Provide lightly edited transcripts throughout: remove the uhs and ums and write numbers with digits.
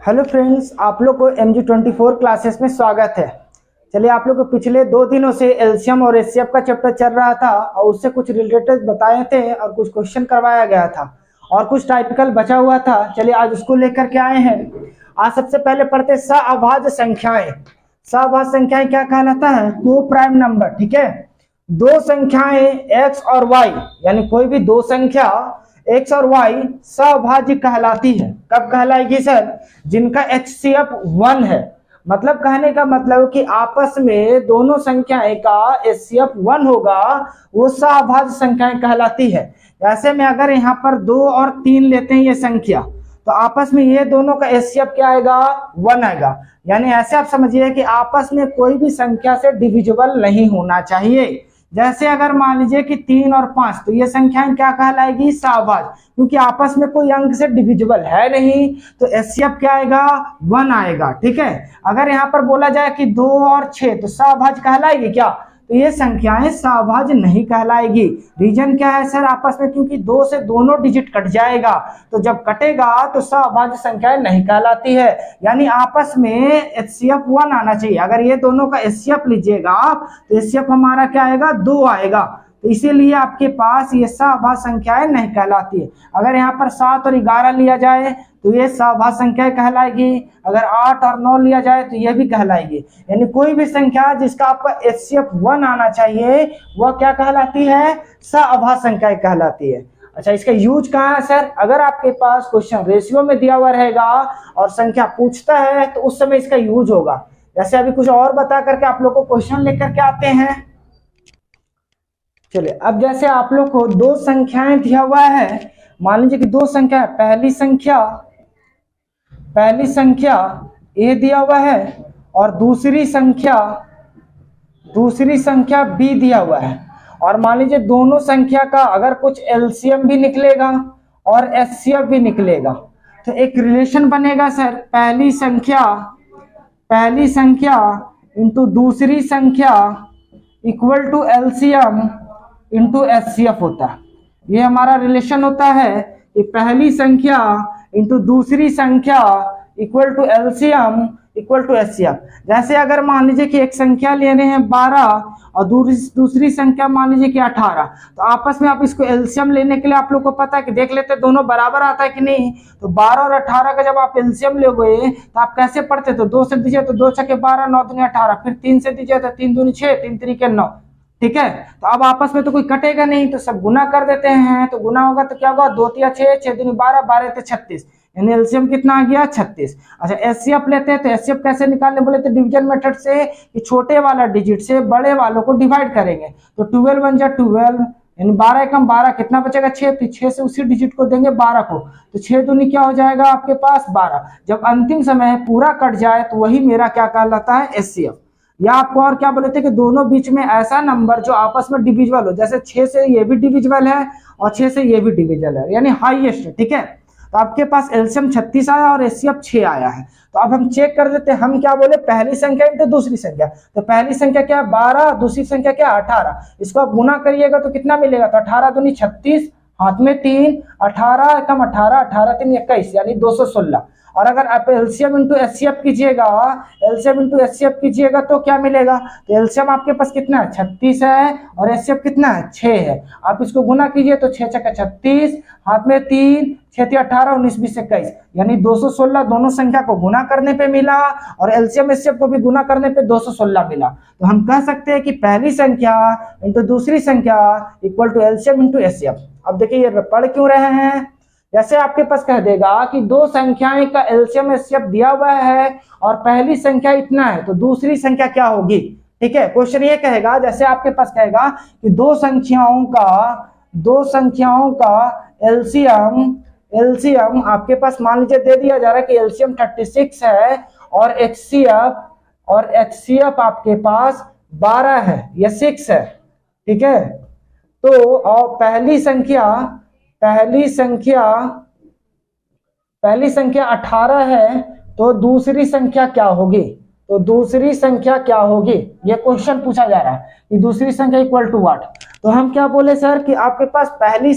Hello friends, आप लोग को MG24 क्लासेस में स्वागत है। चलिए, आप लोग को पिछले 2 दिनों से एलसीएम और एचसीएफ का चैप्टर चल रहा था और उससे कुछ रिलेटेड बताए थे और कुछ क्वेश्चन करवाया गया था और कुछ टाइपिकल बचा हुआ था। चलिए आज उसको लेकर के आए हैं। आज सबसे पहले पढ़ते सअभाज्य संख्याएं। सअभाज्य संख्याएं क्या कहलाता है? दो प्राइम नंबर, ठीक है। दो संख्याएं x और y, यानी कोई भी दो संख्या x और y सअभाज्य कहलाती है। कब कहलाएगी सर? जिनका HCF 1 है। मतलब कहने का मतलब कि आपस में दोनों संख्याएं का HCF 1 होगा, वो सअभाज्य संख्याएं कहलाती है। ऐसे में अगर यहाँ पर 2 और 3 लेते हैं ये संख्या, तो आपस में ये दोनों का HCF क्या आएगा? 1 आएगा। यानी ऐसे आप समझिए कि आपस में कोई भी संख्या से डिविजिबल नहीं होना चाहिए। जैसे अगर मान लीजिए कि 3 और 5, तो ये संख्याएं क्या कहलाएगी? सअभाज्य, क्योंकि आपस में कोई अंक से डिविजिबल है नहीं, तो HCF क्या आएगा? 1 आएगा, ठीक है। अगर यहाँ पर बोला जाए कि 2 और 6, तो सअभाज्य कहलाएगी क्या? तो ये संख्याएं सअभाज्य नहीं कहलाएगी। रीजन क्या है सर? आपस में क्योंकि 2 से दोनों डिजिट कट जाएगा, तो जब कटेगा तो सअभाज्य संख्याएं नहीं कहलाती है। यानी आपस में HCF 1 आना चाहिए। अगर ये दोनों का HCF लीजिएगा आप, तो HCF हमारा क्या आएगा? 2 आएगा। तो इसीलिए आपके पास ये सअभाज्य संख्याएं नहीं कहलाती है। अगर यहाँ पर 7 और 11 लिया जाए तो ये सअभाज्य संख्याएं कहलाएगी। अगर 8 और 9 लिया जाए तो ये भी कहलाएगी। यानी कोई भी संख्या जिसका आपका HCF 1 आना चाहिए वह क्या कहलाती है? सअभाज्य संख्याएं कहलाती है। अच्छा, इसका यूज कहाँ है सर? अगर आपके पास क्वेश्चन रेशियो में दिया हुआ रहेगा और संख्या पूछता है तो उस समय इसका यूज होगा। जैसे अभी कुछ और बता करके आप लोग को क्वेश्चन लेकर के आते हैं। चलिए, अब जैसे आप लोग को दो संख्याएं दिया हुआ है। मान लीजिए कि दो संख्या है। पहली संख्या A दिया हुआ है और दूसरी संख्या B दिया हुआ है। और मान लीजिए दोनों संख्या का अगर कुछ LCM भी निकलेगा और HCF भी निकलेगा, तो एक रिलेशन बनेगा सर। पहली संख्या इंटू दूसरी संख्या equal to LCM into HCF होता है। ये हमारा रिलेशन होता है कि पहली संख्या इंटू दूसरी संख्या equal to LCM equal to HCF। जैसे अगर मान लीजिए कि एक संख्या ले रहे हैं 12 और दूसरी संख्या मान लीजिए कि 18, तो आपस में आप इसको LCM लेने के लिए आप लोग को पता है कि देख लेते दोनों बराबर आता है कि नहीं। तो 12 और 18 का जब आप LCM लोगे तो आप कैसे पढ़ते? तो 2 से दीजिए तो 2 छके 12, 9 दूनी 18, फिर 3 से दीजिए तो 3 दूनी 6, 3 तरीके 9, ठीक है। तो अब आपस में तो कोई कटेगा नहीं, तो सब गुना कर देते हैं। तो गुना होगा तो क्या होगा? 2 तिया 6, 6 दूनी 12, 12 ते 36, यानी एलसीएम कितना आ गया? 36। अच्छा, HCF लेते हैं तो HCF कैसे निकालने बोले तो डिवीजन मेथड से, कि छोटे वाला डिजिट से बड़े वालों को डिवाइड करेंगे। तो 12 1 जा 12, यानी 12 एकम 12, कितना बचेगा? 6। तो 6 से उसी डिजिट को देंगे 12 को, तो 6 दूनी क्या हो जाएगा आपके पास? 12। जब अंतिम समय पूरा कट जाए तो वही मेरा क्या कहलाता है? HCF। या आपको और क्या बोले थे कि दोनों बीच में ऐसा नंबर जो आपस में डिविजिबल हो, जैसे 6 से ये भी डिविजिबल है और 6 से ये भी डिविजिबल है, यानी हाईएस्ट, ठीक है। तो आपके पास LCM 36 आया और HCF 6 आया है। तो अब हम चेक कर देते हैं। हम क्या बोले? पहली संख्या इंटू दूसरी संख्या। तो पहली संख्या क्या है? 12, दूसरी संख्या क्या है? 18। इसको आप गुना करिएगा तो कितना मिलेगा? तो 18 दूनी 36, हाथ में 3, 18 कम 18, 18 3 21, यानी 216। और अगर आप LCM इंटू HCF कीजिएगा तो क्या मिलेगा? तो LCM आपके पास कितना है? 36 है और HCF कितना है? 6 है। आप इसको गुना कीजिए तो 6 छक्का 36, हाथ में 3, 6 18, 19 20 21, यानी 216 दोनों संख्या को गुना करने पे मिला और LCM HCF को भी गुना करने पे 216 मिला। तो हम कह सकते हैं कि पहली संख्या इंटू दूसरी संख्या equal to LCM into HCF। अब देखिए ये पढ़ क्यों रहे हैं? जैसे आपके पास कह देगा कि दो संख्याएं का LCM HCF दिया हुआ है और पहली संख्या इतना है, तो दूसरी संख्या क्या होगी? ठीक है, क्वेश्चन ये कहेगा, जैसे आपके पास कहेगा कि दो संख्याओं का LCM आपके पास मान लीजिए दे दिया जा रहा है कि LCM 36 है और HCF आपके पास 12 है या 6 है, ठीक है। तो और पहली संख्या 18 है, तो दूसरी संख्या क्या होगी? ये क्वेश्चन पूछा जा रहा है कि दूसरी संख्या इक्वल टू व्हाट। तो हम क्या बोले सर कि आपके पास पहली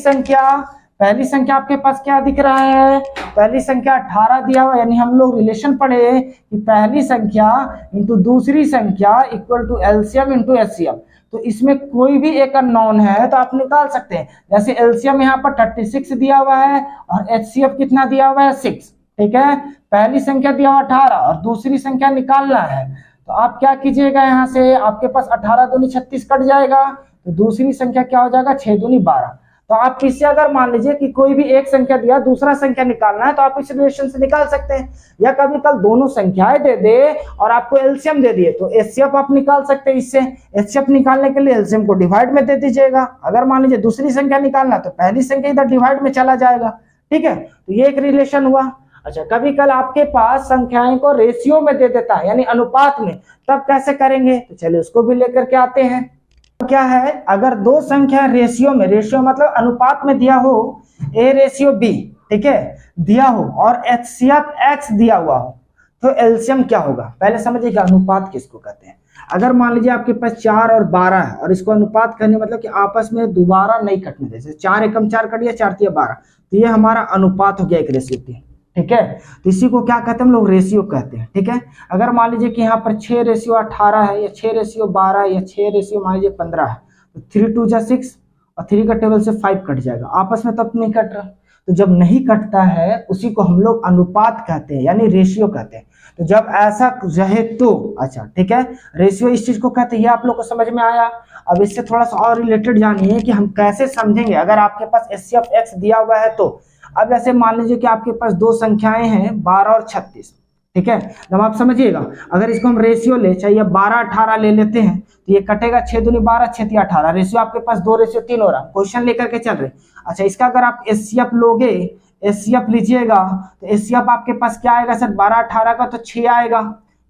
पहली संख्या आपके पास क्या दिख रहा है, पहली संख्या 18 दिया हुआ, यानी हम लोग रिलेशन पढ़े कि पहली संख्या इंटू दूसरी संख्या equal to LCM into HCF. तो इसमें कोई भी एक अननोन है तो आप निकाल सकते हैं। जैसे एलसीएम यहाँ पर 36 दिया हुआ है और एचसीएफ कितना दिया हुआ है 6, ठीक है। पहली संख्या दिया हुआ 18 और दूसरी संख्या निकालना है, तो आप क्या कीजिएगा, यहाँ से आपके पास 18 दूनी 36 कट जाएगा, तो दूसरी संख्या क्या हो जाएगा 6 दूनी 12। तो आप इससे अगर मान लीजिए कि कोई भी एक संख्या दिया दूसरा संख्या निकालना है तो आप इस रिलेशन से निकाल सकते हैं, या कभी कल दोनों संख्याएं दे दे और आपको एलसीएम दे दिए तो एचसीएफ आप निकाल सकते हैं। इससे एचसीएफ निकालने के लिए एलसीएम को डिवाइड में दे दीजिएगा। अगर मान लीजिए दूसरी संख्या निकालना तो पहली संख्या इधर डिवाइड में चला जाएगा, ठीक है। तो ये एक रिलेशन हुआ। अच्छा, कभी कल आपके पास संख्याएं को रेशियो में दे देता है यानी अनुपात में, तब कैसे करेंगे, तो चलिए उसको भी लेकर के आते हैं। क्या है, अगर दो संख्या रेशियो में, रेशियो मतलब अनुपात में दिया हो, ए रेशियो बी, ठीक है, दिया हो और एचसीएफ एक्स दिया हुआ हो, तो एलसीएम क्या होगा। पहले समझिएगा अनुपात किसको कहते हैं। अगर मान लीजिए आपके पास 4 और 12 है और इसको अनुपात करने मतलब कि आपस में दोबारा नहीं कटने, जैसे 4 एकम 4 कट गया, 4 तिया 12, तो ये हमारा अनुपात हो गया एक रेशियो 3, ठीक है। तो इसी को क्या कहते हैं हम लोग, रेशियो कहते हैं, ठीक है। अगर मान लीजिए कि यहाँ पर 6 रेशियो 18 है या 6 रेशियो 12 है या 6 रेशियो मान लीजिए 15 है, तो 3 2 जा 6 और 3 का टेबल से 5 कट जाएगा, आपस में तब नहीं कट रहा। तो जब नहीं कटता है उसी को हम लोग अनुपात कहते हैं यानी रेशियो कहते हैं। तो जब ऐसा रहे तो अच्छा, ठीक है, रेशियो इस चीज को कहते हैं। ये आप लोग को समझ में आया। अब इससे थोड़ा सा और रिलेटेड जानिए कि हम कैसे समझेंगे अगर आपके पास एचसीएफ एक्स दिया हुआ है तो। अब जैसे मान लीजिए कि आपके पास दो संख्याएं हैं 12 और 36, ठीक है। जब आप समझिएगा अगर इसको हम रेशियो ले, चाहिए 12 18 ले लेते हैं तो ये कटेगा 6 दूनी 12 6 तिया 18, रेशियो आपके पास 2 रेशियो 3 हो रहा, क्वेश्चन लेकर के चल रहे। अच्छा, इसका अगर आप एचसीएफ लोगे, एचसीएफ लीजिएगा तो एचसीएफ आपके पास क्या आएगा सर, 12 18 का तो 6 आएगा,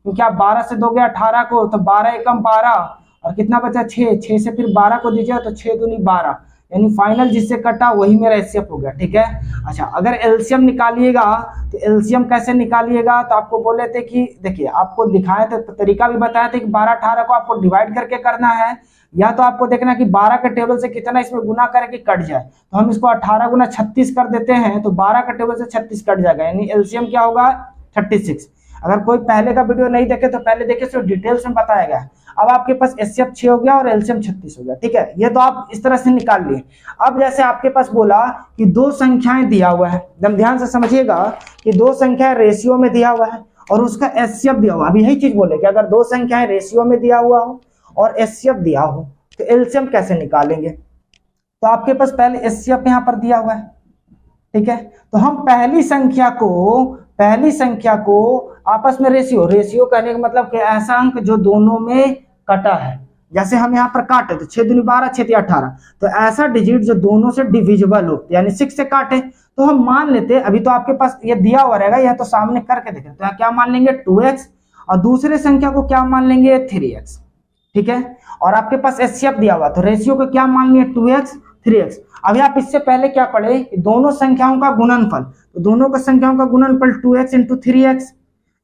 क्योंकि आप 12 से दोगे 18 को तो 12 एकम 12 और कितना बचा 6 से फिर 12 को दीजिए तो 6 दूनी 12, यानी फाइनल जिससे कटा वही मेरा एचसीएफ हो गया, ठीक है। अच्छा, अगर एलसीएम निकालिएगा तो एलसीएम कैसे निकालिएगा, तो आपको बोले थे कि देखिए आपको दिखाए थे तो तरीका भी बताया था कि 12 18 को आपको डिवाइड करके करना है, या तो आपको देखना कि 12 के टेबल से कितना इसमें गुना करके कट जाए। तो हम इसको 18 गुना 36 कर देते हैं तो 12 के टेबल से 36 कट जाएगा, यानी एलसीएम क्या होगा 36। अगर कोई पहले का वीडियो नहीं देखे तो पहले देखे, तो डिटेल्स में बताया गया है। अब आपके पास एचसीएफ 6 हो गया और एलसीएम 36 हो गया, ठीक है। ये तो आप इस तरह से निकाल लिए। अब जैसे आपके पास बोला कि दो संख्याएं दिया हुआ है, एकदम ध्यान से समझिएगा कि दो संख्याएं रेशियो में दिया हुआ है और उसका एचसीएफ दिया हुआ। अभी यही चीज बोले कि अगर दो संख्याएं रेशियो में दिया हुआ हो और एचसीएफ दिया हो तो एलसीएम कैसे निकालेंगे। तो आपके पास पहले एचसीएफ यहाँ पर दिया हुआ है, ठीक है। तो हम पहली संख्या को आपस में रेशियो कहने का मतलब कि ऐसा अंक जो दोनों में कटा है। जैसे हम यहाँ पर काटे तो 6 दूनी 12 6 तिया 18, तो ऐसा डिजिट जो दोनों से डिविजिबल हो यानी 6 से काटे, तो हम मान लेते, अभी तो आपके पास ये दिया हुआ रहेगा, यह तो सामने करके देखें, तो क्या मान लेंगे 2x और दूसरे संख्या को क्या मान लेंगे 3x, ठीक है। और आपके पास एचसीएफ दिया हुआ तो रेशियो को क्या मान लिए 2x 3x। अभी आप इससे पहले क्या पढ़े, दोनों संख्याओं का गुणनफल, तो दोनों का संख्याओं का गुणनफल 2x into 3x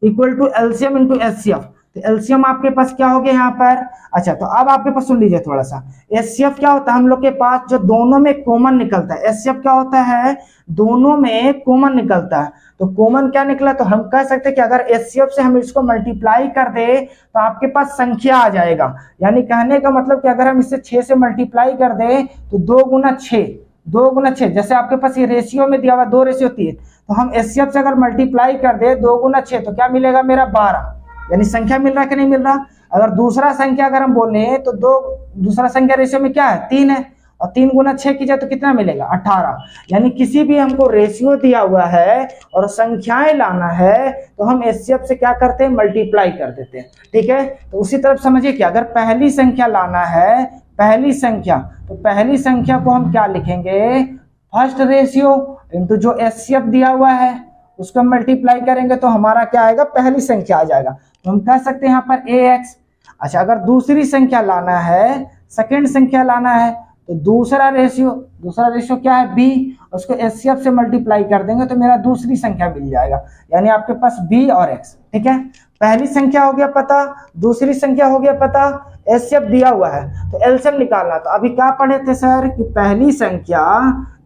equal to LCM into HCF. तो एलसीएम आपके पास क्या हो गया यहाँ पर। अच्छा, तो अब आपके पास सुन लीजिए थोड़ा सा, एचसीएफ क्या होता है हम लोग के पास जो दोनों में कॉमन निकलता है। एचसीएफ क्या होता है, दोनों में कॉमन निकलता है। तो कॉमन क्या निकला, तो हम कह सकते हैं कि अगर एचसीएफ से हम इसको मल्टीप्लाई कर दे तो आपके पास संख्या आ जाएगा। यानी कहने का मतलब कि अगर हम इससे 6 से मल्टीप्लाई कर दे तो 2 गुना 6, जैसे आपके पास ये रेशियो में दिया हुआ 2 रेशियो 3, तो हम एचसीएफ से अगर मल्टीप्लाई कर दे 2 गुना 6 तो क्या मिलेगा मेरा 12, यानी संख्या मिल रहा है कि नहीं मिल रहा। अगर दूसरा संख्या अगर हम बोले तो दूसरा संख्या रेशियो में क्या है 3 है, और 3 गुना 6 की जाए तो कितना मिलेगा 18। यानी किसी भी हमको रेशियो दिया हुआ है और संख्याएं लाना है तो हम एचसीएफ से क्या करते हैं मल्टीप्लाई कर देते हैं, ठीक है। तो उसी तरफ समझिए कि अगर पहली संख्या लाना है, पहली संख्या, तो पहली संख्या को हम क्या लिखेंगे फर्स्ट रेशियो इंटू जो एचसीएफ दिया हुआ है उसको मल्टीप्लाई करेंगे तो हमारा क्या आएगा पहली संख्या आ जाएगा। तो हम कह सकते हैं यहाँ पर ax। अच्छा, अगर दूसरी संख्या लाना है, सेकंड संख्या लाना है, तो दूसरा रेशियो क्या है b, उसको एचसीएफ से मल्टीप्लाई कर देंगे तो मेरा दूसरी संख्या मिल जाएगा, यानी आपके पास b और x, ठीक है। पहली संख्या हो गया पता, दूसरी संख्या हो गया पता, एचसीएफ दिया हुआ है तो एलसीएम निकालना। तो अभी क्या पढ़े थे सर कि पहली संख्या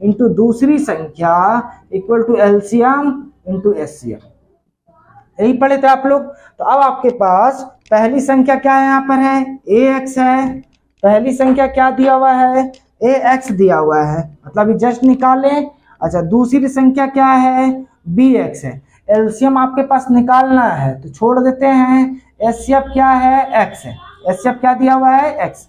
इंटू दूसरी संख्या equal to LCM into HCF, यही पढ़े थे आप लोग। तो अब आपके पास पहली संख्या क्या है, यहाँ पर है ax है, पहली संख्या क्या दिया हुआ है ax दिया हुआ है, मतलब जस्ट निकाले। अच्छा दूसरी संख्या क्या है bx है, एलसीएम आपके पास निकालना है तो छोड़ देते हैं, एचसीएफ क्या है x है, एचसीएफ क्या दिया हुआ है x।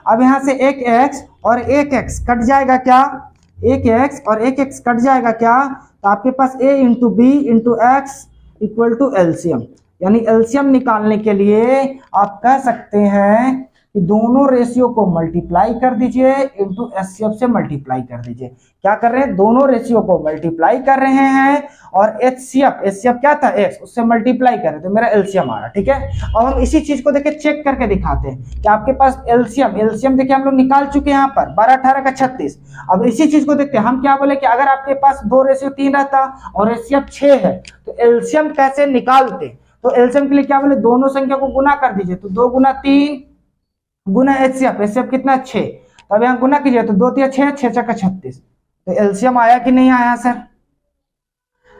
अब यहाँ से एक x और एक x कट जाएगा क्या, एक x और एक x कट जाएगा क्या, तो आपके पास a into B into X equal to LCM, यानी एलसीएम निकालने के लिए आप कह सकते हैं कि दोनों रेशियो को मल्टीप्लाई कर दीजिए इंटू एचसीएफ से मल्टीप्लाई कर दीजिए। क्या कर रहे हैं, दोनों रेशियो को मल्टीप्लाई कर रहे हैं और एचसीएफ क्या था x, उससे मल्टीप्लाई कर रहे तो मेरा एलसीएम आ रहा। ठीक है, अब हम इसी चीज को देखे चेक करके दिखाते हैं कि आपके पास एलसीएम देखिए हम लोग निकाल चुके हैं यहाँ पर 12 18 का 36। अब इसी चीज को देखते हैं, हम क्या बोले कि अगर आपके पास 2:3 रहता और एचसीएफ 6 है तो एलसीएम कैसे निकालते। तो एलसीएम के लिए क्या बोले, दोनों संख्या को गुना कर दीजिए, तो 2 गुना 3 गुना एचसीएफ कितना 6, तो अब यहाँ गुना कीजिए तो 2 3 6 6 का 36, तो एलसीएम आया कि नहीं आया सर।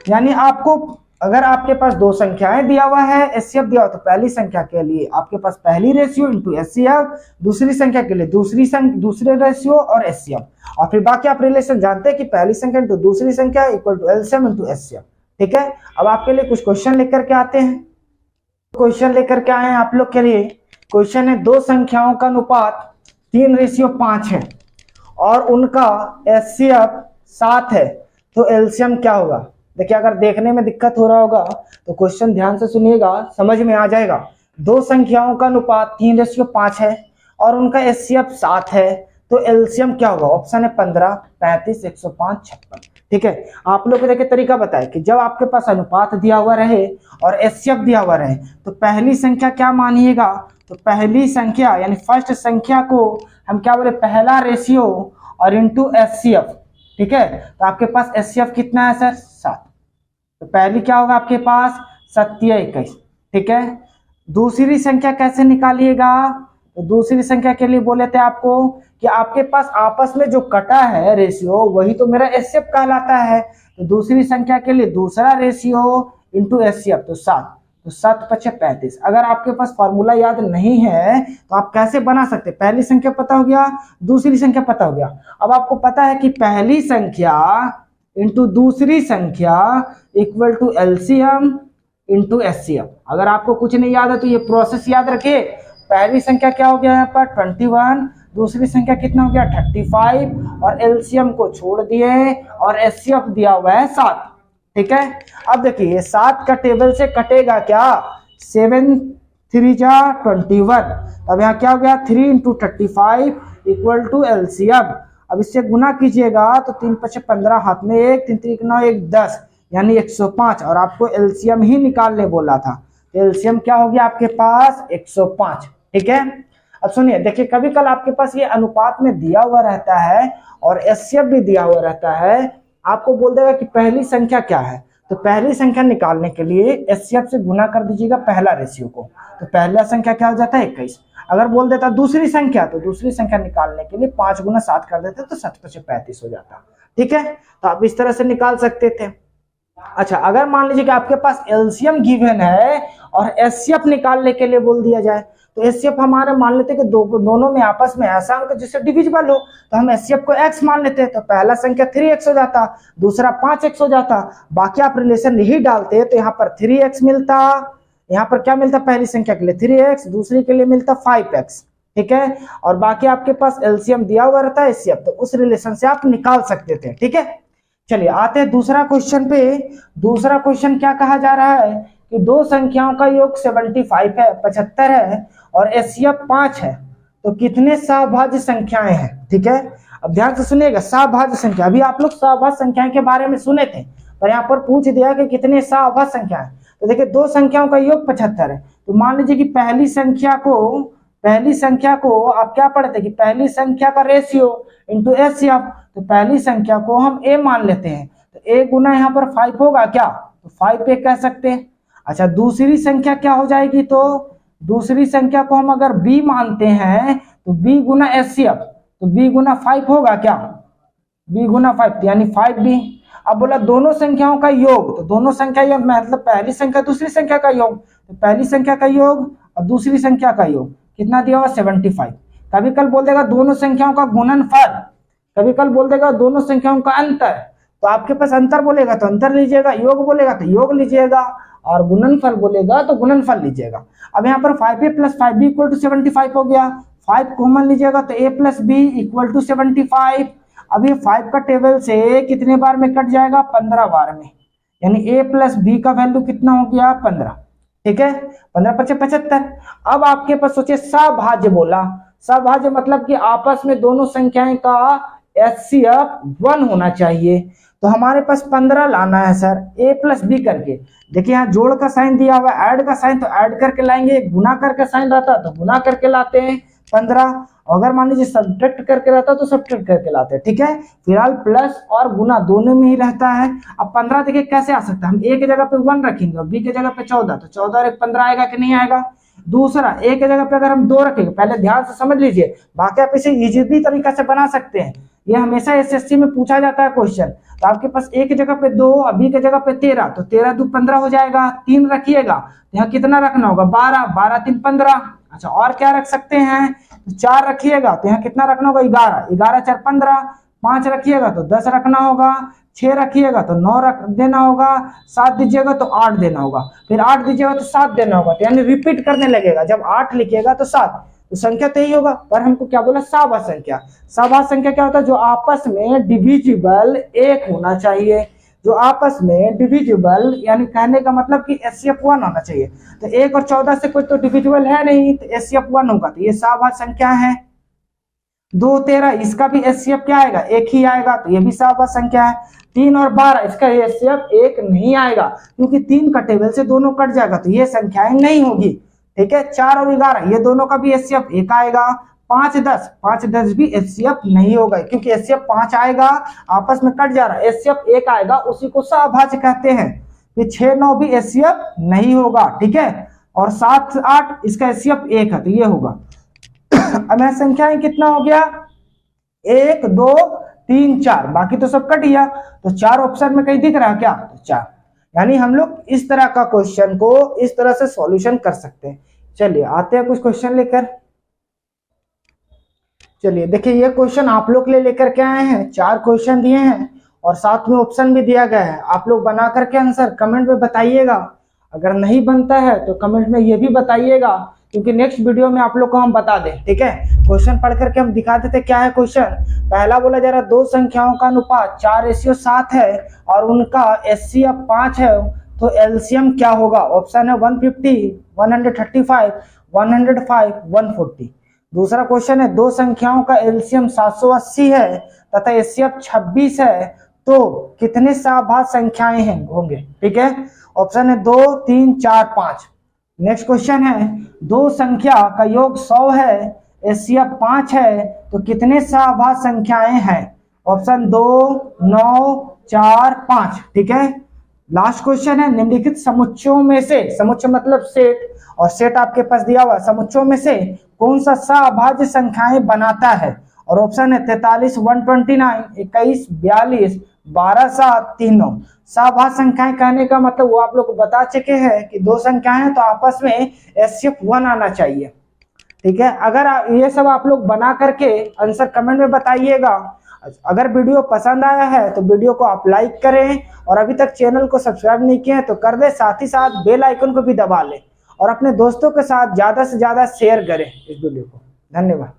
यानी आपको अगर आपके पास दो संख्याएं दिया हुआ है एचसीएफ दिया हुआ तो पहली संख्या के लिए आपके पास पहली रेशियो इंटू एचसीएफ, दूसरी संख्या के लिए दूसरे रेशियो और एचसीएफ, और फिर बाकी आप रिलेशन जानते हैं कि पहली संख्या इंटू दूसरी संख्या equal to LCM into HCF. ठीक है, अब आपके लिए कुछ क्वेश्चन लेकर के आते हैं। क्वेश्चन लेकर के आए हैं आप लोग के लिए। क्वेश्चन है दो संख्याओं का अनुपात 3:5 है और उनका एचसीएफ 7 है, तो एलसीएम क्या होगा। देखिए अगर देखने में दिक्कत हो रहा होगा तो क्वेश्चन ध्यान से सुनिएगा, समझ में आ जाएगा। दो संख्याओं का अनुपात 3:5 है और उनका एचसीएफ 7 है, तो एलसीएम क्या होगा। ऑप्शन है 15, 35, 105, 56। ठीक है, आप लोग को देखिए तरीका बताए कि जब आपके पास अनुपात दिया हुआ रहे और एचसीएफ दिया हुआ रहे तो पहली संख्या क्या मानिएगा, तो पहली संख्या यानी फर्स्ट संख्या को हम क्या बोले, पहला रेशियो और इंटू एचसीएफ। ठीक है, तो आपके पास एचसीएफ कितना है सर 7, तो पहली क्या होगा आपके पास 7 या 21। ठीक है, दूसरी संख्या कैसे निकालिएगा, तो दूसरी संख्या के लिए बोले थे आपको कि आपके पास आपस में जो कटा है रेशियो वही तो मेरा एचसीएफ कहलाता है। तो दूसरी संख्या के लिए दूसरा रेशियो इंटू एचसीएफ, तो 7, तो 7 5 35। अगर आपके पास फॉर्मूला याद नहीं है तो आप कैसे बना सकते, पहली संख्या पता हो गया, दूसरी संख्या पता हो गया। अब आपको पता है कि पहली संख्या इंटू दूसरी संख्या equal to LCM into HCF. अगर आपको कुछ नहीं याद है तो ये प्रोसेस याद रखिए। पहली संख्या क्या हो गया यहाँ पर 21, दूसरी संख्या कितना हो गया 35 और एलसीएम को छोड़ दिए और एचसीएफ दिया हुआ है 7। ठीक है, अब देखिए 7 का टेबल से कटेगा क्या, 7 3 जा 21, अब यहाँ क्या हो गया 3 इंटू 35 इक्वल टू एलसीएम। अब इससे गुना कीजिएगा तो 3 5 15, हाथ में 1, 3 3 9 1 10, यानी 105, और आपको एलसीएम ही निकालने बोला था, तो एलसीएम क्या हो गया आपके पास 105। ठीक है, अब सुनिए देखिए कभी कल आपके पास ये अनुपात में दिया हुआ रहता है और एचसीएफ भी दिया हुआ रहता है, आपको बोल देगा कि पहली संख्या क्या है, तो पहली संख्या निकालने के लिए एचसीएफ से गुना कर दीजिएगा पहला रेशियो को, तो पहला संख्या क्या हो जाता है 21। अगर बोल देता दूसरी संख्या तो दूसरी संख्या निकालने के लिए 5 गुना 7 कर देते तो 7 5 35 हो जाता। ठीक है, तो आप इस तरह से निकाल सकते थे। अच्छा, अगर मान लीजिए कि आपके पास एलसीएम गिवन है और एचसीएफ निकालने के लिए बोल दिया जाए, तो एचसीएफ हमारे मान लेते कि दोनों में आपस में ऐसा अंक जिससे डिविजिबल हो, तो हम एचसीएफ को x मान लेते हैं, तो पहला संख्या 3x हो जाता, दूसरा 5x हो जाता, बाकी आप रिलेशन यही डालते तो यहाँ पर 3x मिलता, यहाँ पर क्या मिलता पहली संख्या के लिए 3x, दूसरी के लिए मिलता 5x। ठीक है, और बाकी आपके पास एलसीएम दिया हुआ रहता है एचसीएफ, तो उस रिलेशन से आप निकाल सकते थे। ठीक है, चलिए आते हैं दूसरा क्वेश्चन पे। दूसरा क्वेश्चन क्या कहा जा रहा है कि दो संख्याओं का योग 75 है 75 है और एचसीएफ 5 है, तो कितने सहभाज्य संख्याएं हैं। ठीक है, अब ध्यान से सुनिएगा, सहभाज्य संख्या, अभी आप लोग सहभाज्य संख्याएं के बारे में सुने थे पर यहाँ पर पूछ दिया कि कितने सहभाज्य संख्याएं। तो देखिए दो संख्याओं का योग 75 है, तो मान लीजिए कि पहली संख्या को आप क्या पढ़ते हैं कि पहली संख्या का रेशियो इंटू एचसीएफ, तो पहली संख्या को हम a मान लेते हैं, तो a गुना यहाँ पर 5 होगा क्या, तो 5 पे कह सकते हैं। अच्छा, दूसरी संख्या क्या हो जाएगी, तो दूसरी संख्या को हम अगर b मानते हैं तो b गुना HCF, तो b गुना 5 होगा क्या, b गुना 5 यानी 5b। अब बोला दोनों संख्याओं का योग, तो दोनों संख्या योग मतलब पहली संख्या दूसरी संख्या का योग, तो पहली संख्या का योग और दूसरी संख्या का योग कितना दिया हुआ 75। कभी कल बोल देगा दोनों संख्याओं का गुणनफल, कभी कल बोल देगा दोनों संख्याओं का अंतर, तो आपके पास अंतर बोलेगा तो अंतर लीजिएगा, योग बोलेगा तो योग लीजिएगा, और गुणनफल बोलेगा तो गुणनफल लीजिएगा। अब यहाँ पर 5a plus 5b equal to 75 हो गया, 5 कॉमन लीजिएगा तो a plus b equal to 75। अब ये 5 का टेबल से कितने बार में कट जाएगा, 15 बार में, यानी a प्लस b का वैल्यू कितना हो गया 15, ठीक है, 15 × 5 = 75। अब आपके पास सोचिए सभाज्य बोला, सभाज्य मतलब कि आपस में दोनों संख्याएं का HCF 1 होना चाहिए, तो हमारे पास 15 लाना है सर a प्लस b करके। देखिए यहाँ जोड़ का साइन दिया हुआ है, ऐड का साइन तो ऐड करके लाएंगे, गुना करके साइन रहता तो गुना करके लाते हैं 15, अगर मान लीजिए सब्ट्रैक्ट करके रहता तो सब्ट्रैक्ट करके लाते हैं, ठीक है। फिलहाल प्लस और गुना दोनों में ही रहता है। अब 15 देखिए कैसे आ सकता है, हम a की जगह पे 1 रखेंगे और b की जगह पे 14, तो 14 और 1 15 आएगा कि नहीं आएगा। दूसरा a की जगह पे अगर हम 2 रखेंगे, पहले ध्यान से समझ लीजिए, बाकी आप इसे इजीली तरीका से बना सकते हैं, ये हमेशा एसएससी में पूछा जाता है क्वेश्चन। तो आपके पास a की जगह पे 2 और b की जगह पे 13, तो 13 2 15 हो जाएगा, 3 रखिएगा तो यहाँ कितना रखना होगा 12, 12 3 15। अच्छा और क्या रख सकते हैं, तो 4 रखिएगा तो यहाँ कितना रखना होगा 11, 11 4 15, 5 रखिएगा तो 10 रखना होगा, 6 रखिएगा तो 9 रख देना होगा, 7 दीजिएगा तो 8 देना होगा, फिर 8 दीजिएगा तो 7 देना होगा, तो यानी रिपीट करने लगेगा, जब 8 लिखिएगा तो 7, तो संख्या तो यही होगा। पर हमको क्या बोला सभाज्य संख्या, सभाज्य संख्या क्या होता है, जो आपस में डिविजिबल 1 होना चाहिए, जो आपस में डिविजिबल यानी कहने का मतलब कि HCF 1 होना चाहिए। तो 1 और 14 से कोई तो डिविजिबल है नहीं, तो HCF 1 होगा, तो ये सभाज्य संख्या है। 2 13 इसका भी HCF क्या आएगा 1 ही आएगा, तो ये भी सभाज्य संख्या है। 3 और 12 इसका HCF 1 नहीं आएगा, क्योंकि 3 का टेबल से दोनों कट जाएगा, तो ये संख्याएं नहीं होगी, ठीक है। 4 और 11 ये दोनों का भी HCF 1 आएगा। 5 10 भी HCF नहीं होगा, क्योंकि HCF 5 आएगा, आपस में कट जा रहा है, HCF 1 आएगा, उसी को सभाज्य कहते हैं। फिर 6 9 भी HCF नहीं होगा, ठीक है, और 7 8 इसका HCF 1 है, तो ये होगा। अब यह संख्याएं कितना हो गया 1 2 3 4, बाकी तो सब कट गया, तो 4 ऑप्शन में कहीं दिख रहा है क्या, तो 4, यानी हम लोग इस तरह का क्वेश्चन को इस तरह से सॉल्यूशन कर सकते हैं। चलिए आते हैं कुछ क्वेश्चन लेकर। चलिए देखिए ये क्वेश्चन आप लोग के लिए लेकर के आए हैं, 4 क्वेश्चन दिए हैं और साथ में ऑप्शन भी दिया गया है। आप लोग बना करके आंसर कमेंट में बताइएगा, अगर नहीं बनता है तो कमेंट में ये भी बताइएगा, क्योंकि नेक्स्ट वीडियो में आप लोग को हम बता दें, ठीक है। क्वेश्चन पढ़ करके हम दिखा देते क्या है क्वेश्चन। पहला बोला जा रहा है दो संख्याओं का अनुपात 4:7 है और उनका HCF 5 है, तो एलसीएम क्या होगा। ऑप्शन है 150, 135, 105, 140। दूसरा क्वेश्चन है दो संख्याओं का एलसीएम 780 है तथा HCF 26 है, तो कितने सभाज्य संख्याएं हैं होंगे, ठीक है। ऑप्शन है 2 3 4 5। नेक्स्ट क्वेश्चन है दो संख्या का योग 100 है, HCF 5 है, तो कितने सभाज्य संख्याएं हैं। ऑप्शन 2 9 4 5, ठीक है। लास्ट क्वेश्चन है निम्नलिखित समुच्चयों में से, समुच्चय मतलब सेट, और सेट आपके पास दिया हुआ, समुच्चयों में से कौन सा सभाज्य संख्याएं बनाता है। और ऑप्शन है 43 129, 21 42, 12 7 3 9। सभाज्य संख्याएं कहने का मतलब वो आप लोग को बता चुके हैं कि दो संख्याएं हैं तो आपस में HCF 1 आना चाहिए, ठीक है। अगर ये सब आप लोग बना करके आंसर कमेंट में बताइएगा। अगर वीडियो पसंद आया है तो वीडियो को आप लाइक करें, और अभी तक चैनल को सब्सक्राइब नहीं किए हैं तो कर दे, साथ ही साथ बेल आइकन को भी दबा लें और अपने दोस्तों के साथ ज्यादा से ज्यादा शेयर करें इस वीडियो को। धन्यवाद।